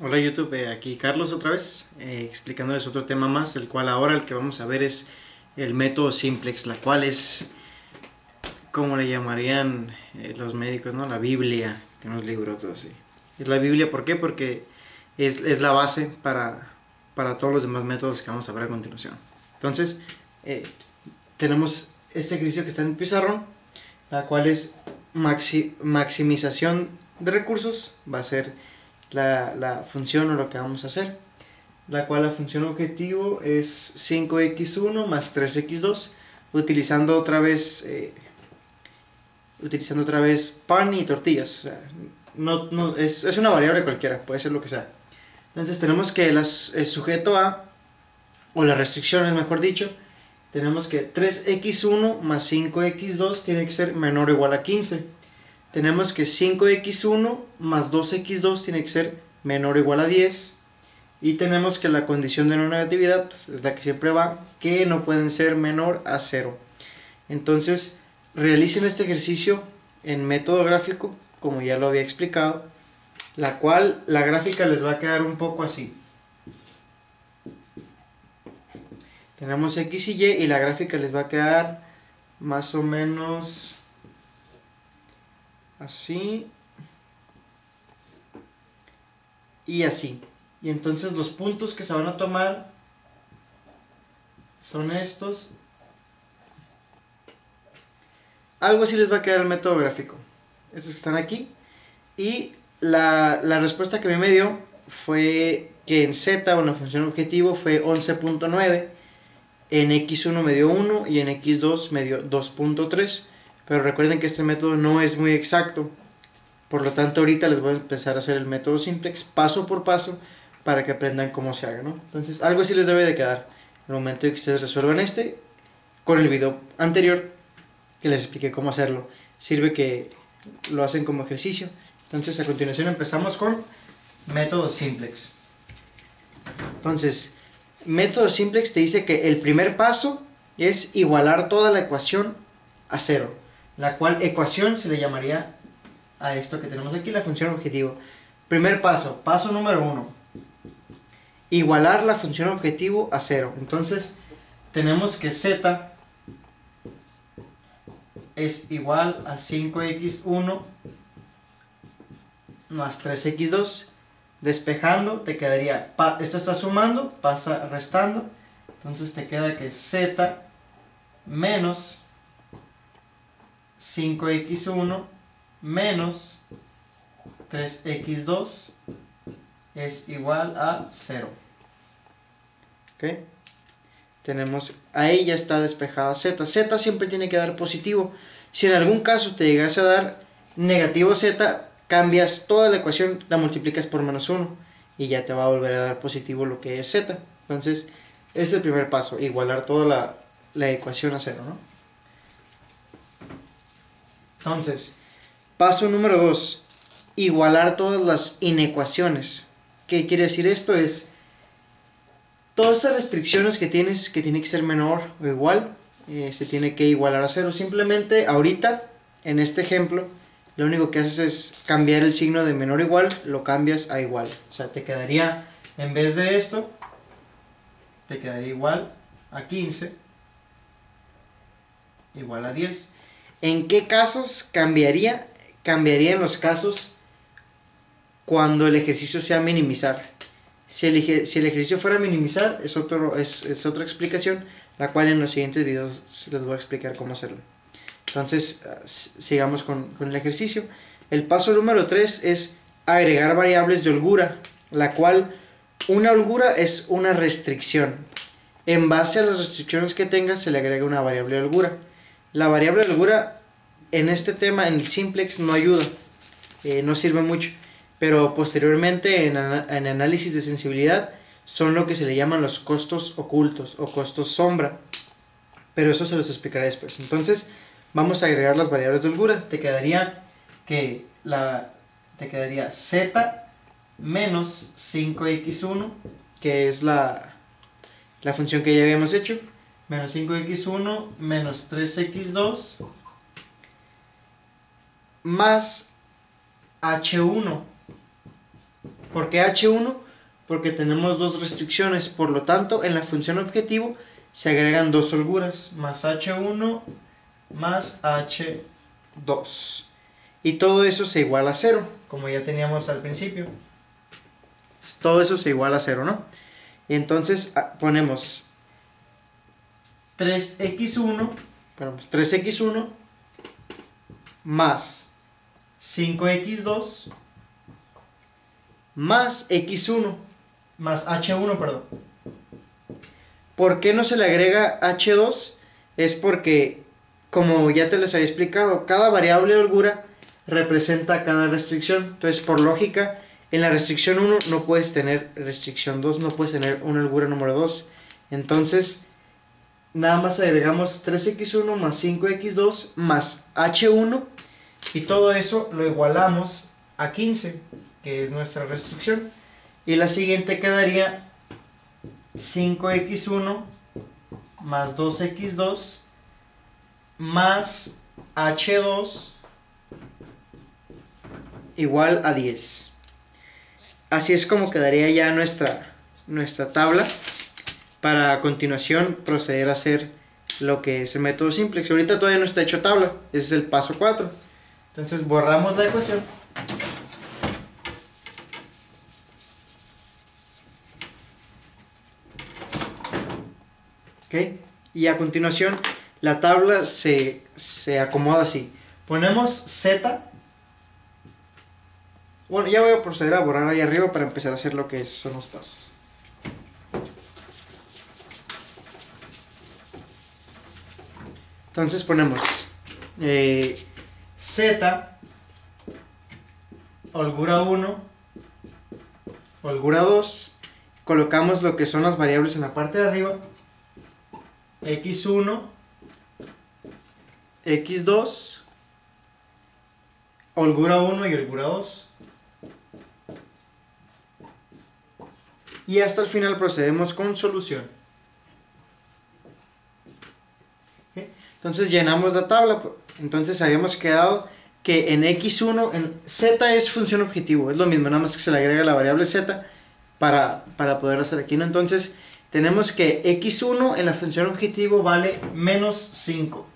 Hola YouTube, aquí Carlos otra vez, explicándoles otro tema más, el cual ahora el que vamos a ver es el método simplex, la cual es, como le llamarían los médicos, ¿no? La Biblia, de unos libros así. Es la Biblia, ¿por qué? Porque es la base para todos los demás métodos que vamos a ver a continuación. Entonces, tenemos este ejercicio que está en el pizarrón, la cual es maximización de recursos, va a ser la función o lo que vamos a hacer, la cual la función objetivo es 5x1 más 3x2, utilizando otra vez pan y tortillas. O sea, es una variable cualquiera, puede ser lo que sea. Entonces tenemos que el sujeto A, o las restricciones mejor dicho, tenemos que 3x1 más 5x2 tiene que ser menor o igual a 15. Tenemos que 5x1 más 2x2 tiene que ser menor o igual a 10. Y tenemos que la condición de no negatividad, pues, es la que siempre va, que no pueden ser menor a 0. Entonces, realicen este ejercicio en método gráfico, como ya lo había explicado, la cual la gráfica les va a quedar un poco así. Tenemos X y Y la gráfica les va a quedar más o menos así y así. Y entonces los puntos que se van a tomar son estos. Algo así les va a quedar el método gráfico. Estos que están aquí. Y la respuesta que me dio fue que en Z, una función objetivo, fue 11.9. En X1 me dio 1 y en X2 me dio 2.3. Pero recuerden que este método no es muy exacto. Por lo tanto, ahorita les voy a empezar a hacer el método simplex paso por paso para que aprendan cómo se haga, ¿no? Entonces, algo así les debe de quedar en el momento de que ustedes resuelvan este con el video anterior que les expliqué cómo hacerlo. Sirve que lo hacen como ejercicio. Entonces, a continuación empezamos con método simplex. Entonces, método simplex te dice que el primer paso es igualar toda la ecuación a 0, la cual ecuación se le llamaría a esto que tenemos aquí, la función objetivo. Primer paso, paso número 1, igualar la función objetivo a 0. Entonces tenemos que z es igual a 5x1 más 3x2. Despejando te quedaría, esto está sumando, pasa restando, entonces te queda que z menos 5x1 menos 3x2 es igual a 0. ¿Ok? Tenemos, ahí ya está despejada z. Z siempre tiene que dar positivo. Si en algún caso te llegase a dar negativo z, cambias toda la ecuación, la multiplicas por menos 1 y ya te va a volver a dar positivo lo que es z. Entonces, ese es el primer paso, igualar toda la ecuación a 0, ¿no? Entonces, paso número 2, igualar todas las inecuaciones. ¿Qué quiere decir esto? Es todas estas restricciones que tienes, que tiene que ser menor o igual, se tiene que igualar a 0. Simplemente ahorita, en este ejemplo, lo único que haces es cambiar el signo de menor o igual, lo cambias a igual. O sea, te quedaría, en vez de esto, te quedaría igual a 15, igual a 10. ¿En qué casos cambiaría? Cambiaría en los casos cuando el ejercicio sea minimizar. Si el ejercicio fuera minimizar, es otra explicación, la cual en los siguientes videos les voy a explicar cómo hacerlo. Entonces, sigamos con el ejercicio. El paso número 3 es agregar variables de holgura, la cual una holgura es una restricción. En base a las restricciones que tenga, se le agrega una variable de holgura. La variable de holgura en este tema, en el simplex, no ayuda, no sirve mucho. Pero posteriormente en análisis de sensibilidad son lo que se le llaman los costos ocultos o costos sombra. Pero eso se los explicaré después. Entonces vamos a agregar las variables de holgura. Te quedaría z menos 5x1, que es la función que ya habíamos hecho, menos 5x1 menos 3x2 más h1 ¿Por qué H1? Porque tenemos dos restricciones, por lo tanto en la función objetivo se agregan dos holguras, más H1 más H2. Y todo eso se iguala a 0, como ya teníamos al principio. Todo eso se iguala a 0, ¿no? Entonces ponemos 3x1 más 5x2 más x1 más h1, perdón. ¿Por qué no se le agrega h2? Es porque, como ya te les había explicado, cada variable holgura representa cada restricción. Entonces, por lógica, en la restricción 1 no puedes tener restricción 2, no puedes tener una holgura número 2. Entonces, nada más agregamos 3x1 más 5x2 más h1 y todo eso lo igualamos a 15, que es nuestra restricción. Y la siguiente quedaría 5x1 más 2x2 más h2 igual a 10. Así es como quedaría ya nuestra tabla para a continuación proceder a hacer lo que es el método simplex. Ahorita todavía no está hecho tabla, ese es el paso 4. Entonces borramos la ecuación. ¿Okay? Y a continuación la tabla se acomoda así. Ponemos z. Bueno, ya voy a proceder a borrar ahí arriba para empezar a hacer lo que son los pasos. Entonces ponemos z, holgura 1, holgura 2, colocamos lo que son las variables en la parte de arriba, x1, x2, holgura 1 y holgura 2. Y hasta el final procedemos con solución. ¿Okay? Entonces llenamos la tabla. Entonces habíamos quedado que en x1, en z es función objetivo, es lo mismo, nada más que se le agrega la variable z para poder hacer aquí, ¿no? Entonces tenemos que x1 en la función objetivo vale menos 5.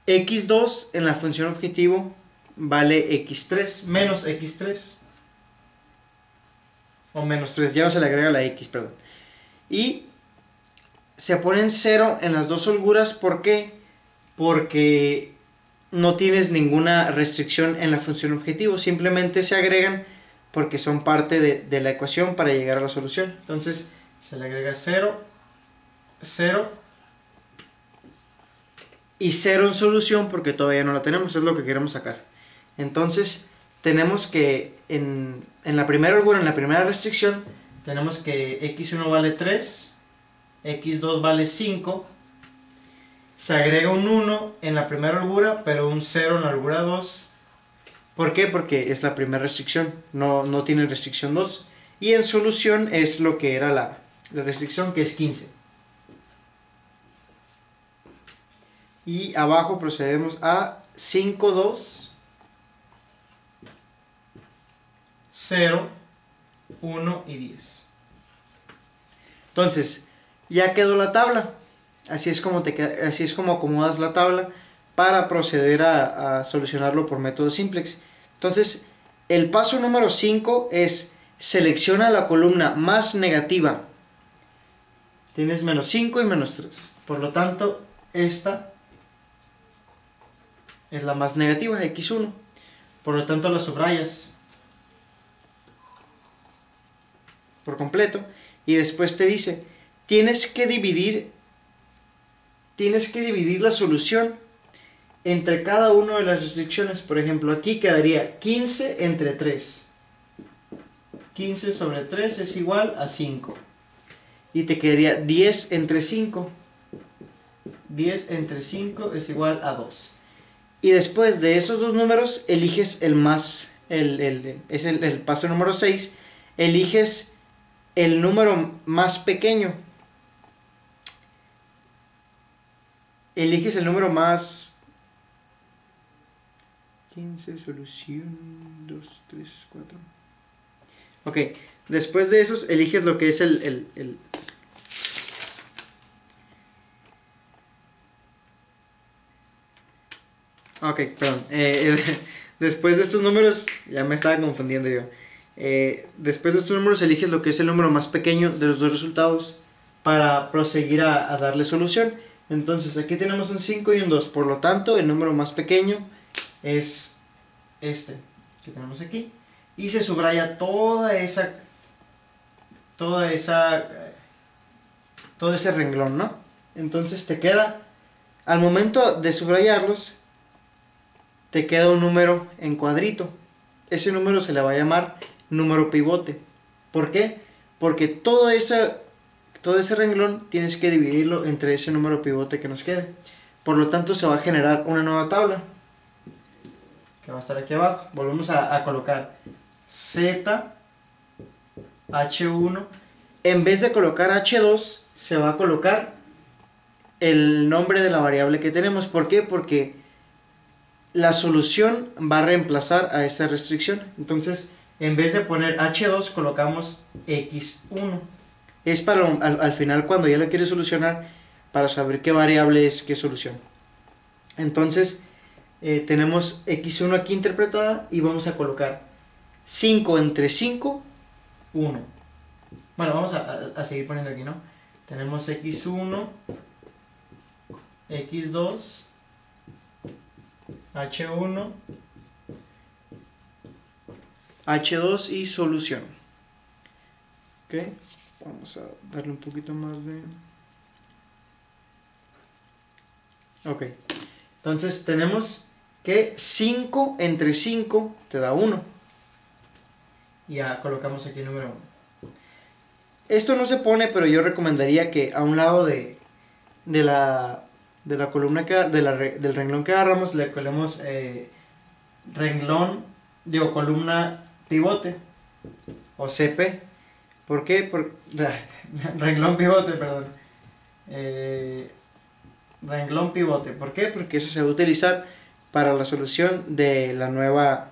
x2 en la función objetivo vale x3, menos x3. O menos 3, ya no se le agrega la x, perdón. Y se ponen 0 en las dos holguras, ¿por qué? Porque no tienes ninguna restricción en la función objetivo, simplemente se agregan porque son parte de la ecuación para llegar a la solución. Entonces se le agrega 0, 0 y 0 en solución porque todavía no la tenemos, es lo que queremos sacar. Entonces tenemos que en la primera holgura, en la primera restricción, tenemos que x1 vale 3, x2 vale 5, se agrega un 1 en la primera holgura, pero un 0 en la holgura 2. ¿Por qué? Porque es la primera restricción, no tiene restricción 2. Y en solución es lo que era la restricción, que es 15. Y abajo procedemos a 5, 2, 0, 1 y 10. Entonces, ya quedó la tabla. Así es como acomodas la tabla para proceder a solucionarlo por método simplex. Entonces, el paso número 5 es selecciona la columna más negativa. Tienes menos 5 y menos 3. Por lo tanto, esta es la más negativa, x1. Por lo tanto, la subrayas por completo y después te dice tienes que dividir la solución entre cada una de las restricciones. Por ejemplo, aquí quedaría 15 entre 3, 15 sobre 3 es igual a 5 y te quedaría 10 entre 5, 10 entre 5 es igual a 2 y después de esos dos números eliges el más, es el paso número 6, eliges el número más pequeño. Eliges el número más... 15, solución 2, 3, 4. Ok, después de esos eliges lo que es el Ok, perdón. Después de estos números, ya me estaba confundiendo yo. Después de estos números eliges lo que es el número más pequeño de los dos resultados para proseguir a darle solución. Entonces aquí tenemos un 5 y un 2, por lo tanto el número más pequeño es este que tenemos aquí. Y se subraya todo ese renglón, ¿no? Entonces te queda, al momento de subrayarlos, te queda un número en cuadrito. Ese número se le va a llamar número pivote. ¿Por qué? Porque todo ese renglón tienes que dividirlo entre ese número pivote que nos quede. Por lo tanto se va a generar una nueva tabla que va a estar aquí abajo. Volvemos a colocar Z, H1. En vez de colocar H2, se va a colocar el nombre de la variable que tenemos. ¿Por qué? Porque la solución va a reemplazar a esta restricción. Entonces, en vez de poner H2, colocamos X1. Es para al final, cuando ya lo quieres solucionar, para saber qué variable es qué solución. Entonces, tenemos X1 aquí interpretada y vamos a colocar 5 entre 5, 1. Bueno, vamos a seguir poniendo aquí, ¿no? Tenemos X1, X2, H1, H2 y solución. Ok, vamos a darle un poquito más de... Ok, entonces tenemos que 5 entre 5 te da 1. Ya colocamos aquí el número 1. Esto no se pone, pero yo recomendaría que a un lado de la columna del renglón que agarramos le colemos columna pivote o CP. ¿Por qué? Renglón pivote, perdón. Renglón pivote. ¿Por qué? Porque eso se va a utilizar para la solución de la nueva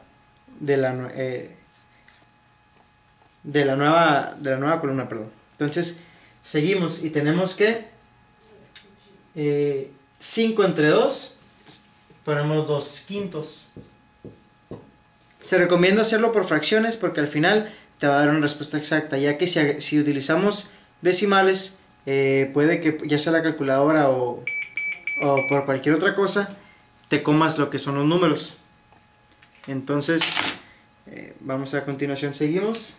columna, perdón. Entonces seguimos y tenemos que 5 entre 2 ponemos 2 quintos. Se recomienda hacerlo por fracciones porque al final te va a dar una respuesta exacta, ya que si utilizamos decimales, puede que ya sea la calculadora o por cualquier otra cosa te comas lo que son los números. Entonces vamos a continuación, seguimos.